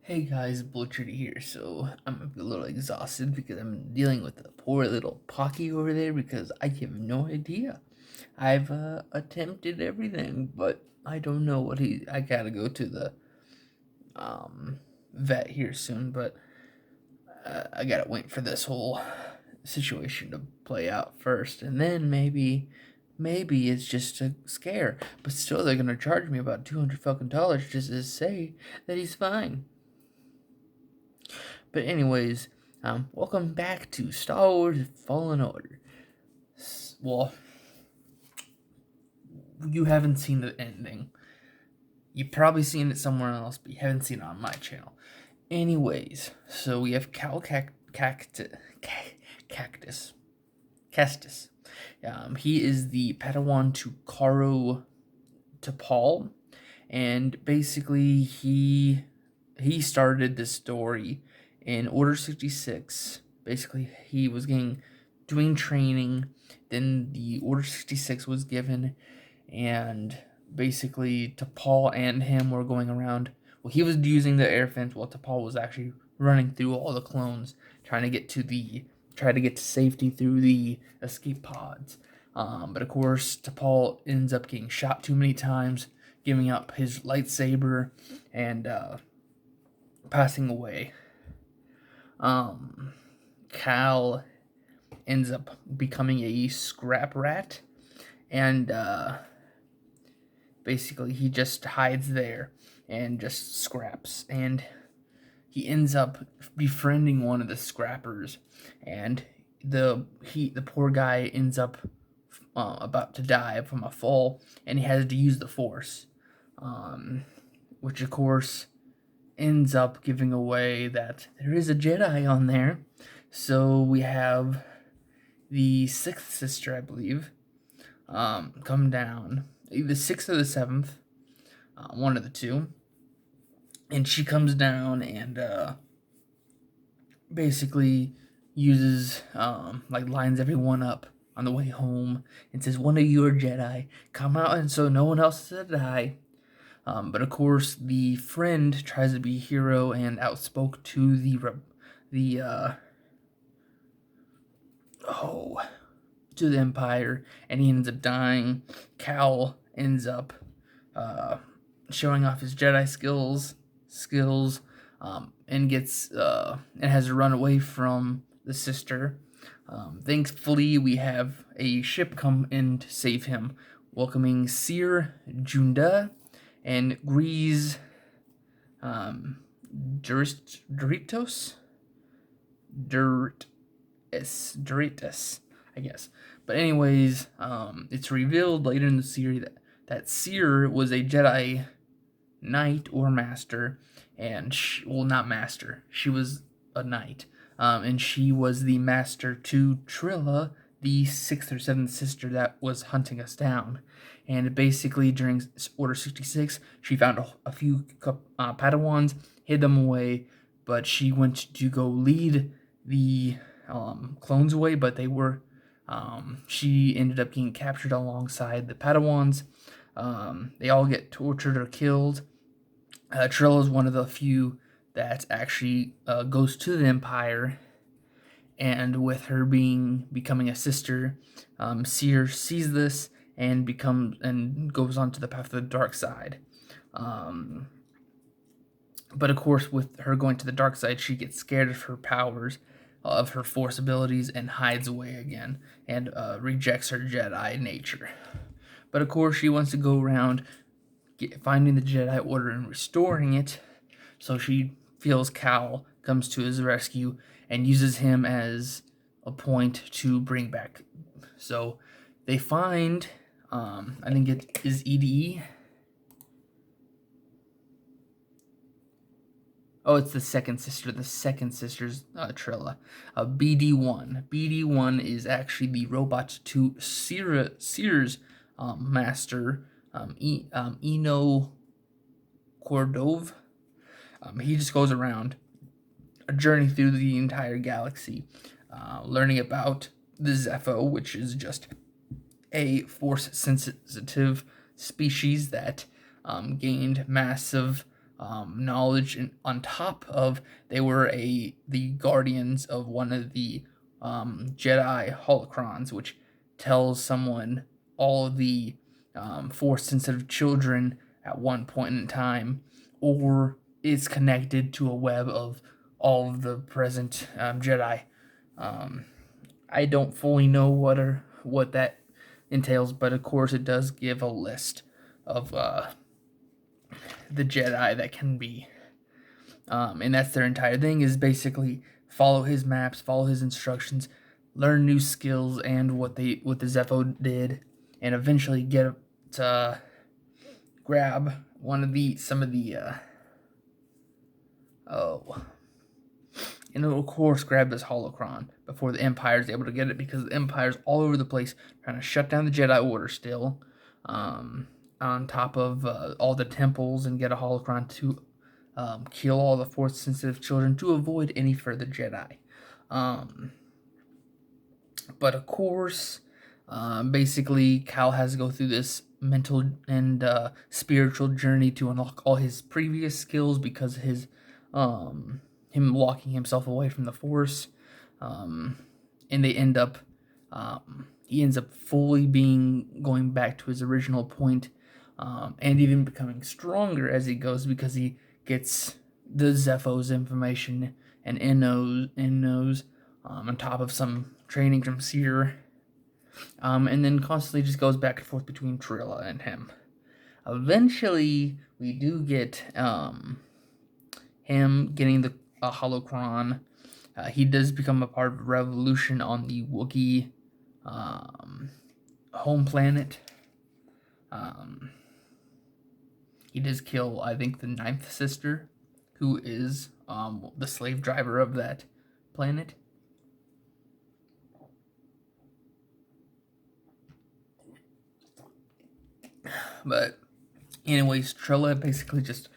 Hey guys, Butchered here. So I'm a little exhausted because I'm dealing with a poor little Pocky over there because I have no idea. I've attempted everything, but I don't know what he. I gotta go to the um vet here soon, but I gotta wait for this whole situation to play out first, and then maybe it's just a scare. But still, they're gonna charge me about $200 just to say that he's fine. But anyways, welcome back to Star Wars Fallen Order. Well, you haven't seen the ending. You've probably seen it somewhere else, but you haven't seen it on my channel. Anyways, so we have Cactus. Kestis. He is the Padawan to Karo T'Pol, and basically he started this story in Order 66. Basically, he was doing training. Then the Order 66 was given, and basically T'Pol and him were going around. Well, he was using the air fence while T'Pol was actually running through all the clones, trying to get to safety through the escape pods. But of course, T'Pol ends up getting shot too many times, giving up his lightsaber, and passing away. Cal ends up becoming a scrap rat, and basically he just hides there and just scraps. And he ends up befriending one of the scrappers, and the poor guy ends up about to die from a fall, and he has to use the Force, which of course ends up giving away that there is a Jedi on there. So we have the sixth sister, I believe, come down, the sixth or the seventh, one of the two, and she comes down and basically uses like lines everyone up on the way home and says, "One of you are Jedi. Come out, and so no one else is to die." But of course, the friend tries to be a hero and outspoke to the oh to the Empire, and he ends up dying. Cal ends up uh, showing off his Jedi skills, and gets and has to run away from the sister. Thankfully, we have a ship come in to save him, welcoming Seer Junda and Grease Doritos Doritos, I guess. But anyways, it's revealed later in the series that Seer was a Jedi Knight or Master, and not Master. She was a Knight, and she was the Master to Trilla, the sixth or seventh sister that was hunting us down. And basically, during Order 66, she found a few Padawans, hid them away, but she went to go lead the clones away, but they were. She ended up getting captured alongside the Padawans. They all get tortured or killed. Trilla is one of the few that actually goes to the Empire, and with her becoming a sister, Seer sees this and goes on to the path of the dark side. But of course, with her going to the dark side, she gets scared of her powers, of her Force abilities, and hides away again, and rejects her Jedi nature. But of course, she wants to go around finding the Jedi Order and restoring it. So she feels Cal comes to his rescue and uses him as a point to bring back. So they find, I think it is EDE. Oh, it's the second sister. The second sister's Trilla. BD1. BD1 is actually the robot to Seer's master, Eno Cordove. He just goes around a journey through the entire galaxy, learning about the Zepho, which is just a force-sensitive species that gained massive knowledge, and on top of they were the guardians of one of the Jedi holocrons, which tells someone all of the force sensitive children at one point in time, or is connected to a web of all of the present Jedi. Um, I don't fully know what that entails, but of course it does give a list of the Jedi that can be, and that's their entire thing, is basically follow his maps, follow his instructions, learn new skills and what the Zepho did, and eventually get to grab some of the oh, and of course grab this holocron before the Empire is able to get it, because the Empire's all over the place trying to shut down the Jedi Order still, on top of all the temples, and get a holocron to kill all the force sensitive children to avoid any further Jedi. But of course, basically Cal has to go through this mental and spiritual journey to unlock all his previous skills, because his him locking himself away from the Force, and they end up he ends up fully going back to his original point, and even becoming stronger as he goes, because he gets the Zepho's information and knows on top of some training from Seer, and then constantly just goes back and forth between Trilla and him. Eventually, we do get him getting the holocron. He does become a part of a revolution on the Wookiee home planet. He does kill, I think, the 9th sister, who is the slave driver of that planet. But anyways, Trilla basically just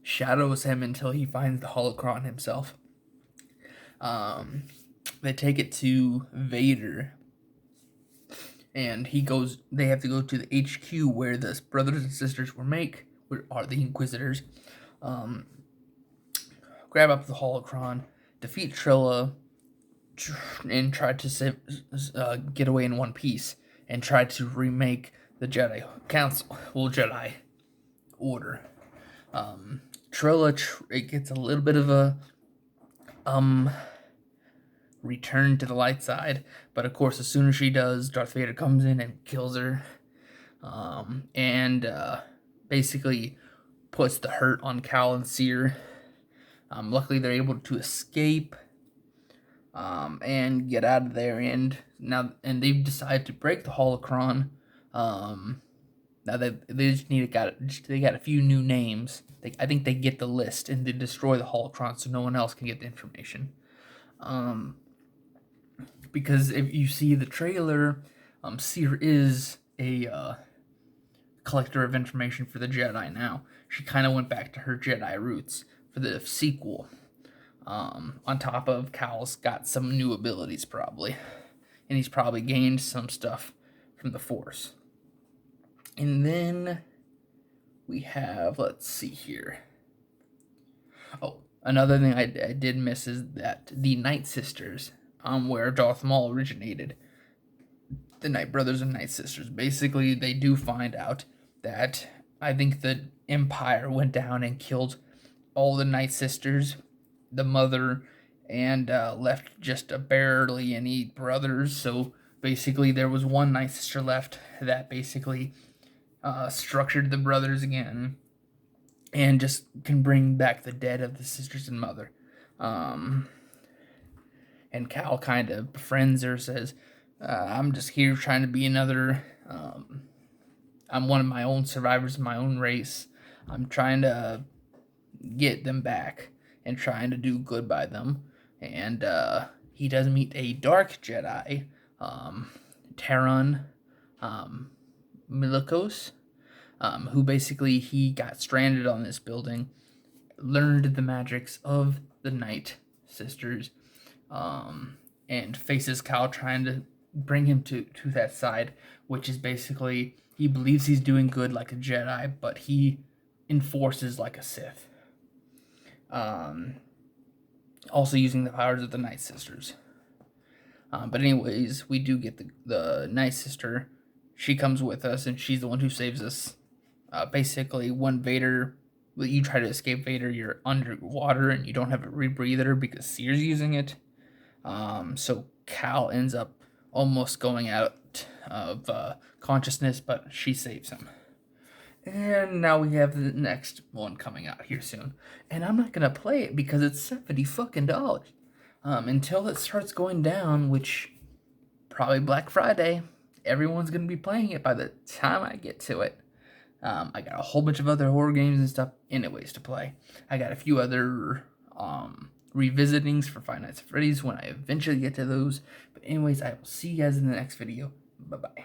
shadows him until he finds the holocron himself. They take it to Vader, and they have to go to the HQ where the brothers and sisters are the Inquisitors. Grab up the holocron, defeat Trilla, and try to get away in one piece, and try to remake the Jedi Order. Trilla, it gets a little bit of a return to the light side, but of course, as soon as she does, Darth Vader comes in and kills her, and basically puts the hurt on Cal and Seer. Luckily, they're able to escape and get out of there, and they've decided to break the holocron. Now they just they got a few new names. I think they get the list, and they destroy the holocron so no one else can get the information. Because if you see the trailer, Seer is a collector of information for the Jedi now. She kind of went back to her Jedi roots for the sequel. On top of Cal's got some new abilities probably, and he's probably gained some stuff from the Force. And then we have, let's see here. Oh, another thing I did miss is that the Night Sisters, where Darth Maul originated, the Night Brothers and Night Sisters, basically they do find out that I think the Empire went down and killed all the Night Sisters, the mother, and left just barely any brothers. So basically there was one Night Sister left that basically structured the brothers again, and just can bring back the dead of the sisters and mother. And Cal kind of befriends her, says, I'm just here trying to be another, I'm one of my own survivors of my own race. I'm trying to get them back and trying to do good by them. And he does meet a dark Jedi, Taron Milikos, who basically he got stranded on this building, learned the magics of the Night Sisters, and faces Cal trying to bring him to that side, which is basically he believes he's doing good like a Jedi, but he enforces like a Sith. Um, also using the powers of the Night Sisters. But anyways, we do get the Night Sister. She comes with us, and she's the one who saves us. Basically, when you try to escape Vader, you're underwater and you don't have a rebreather because Seer's using it. So Cal ends up almost going out of consciousness, but she saves him. And now we have the next one coming out here soon. And I'm not gonna play it because it's $70 fucking. Until it starts going down, which probably Black Friday, everyone's gonna be playing it by the time I get to it. I got a whole bunch of other horror games and stuff anyways to play. I got a few other revisitings for Five Nights at Freddy's when I eventually get to those. But anyways, I will see you guys in the next video. Bye-bye.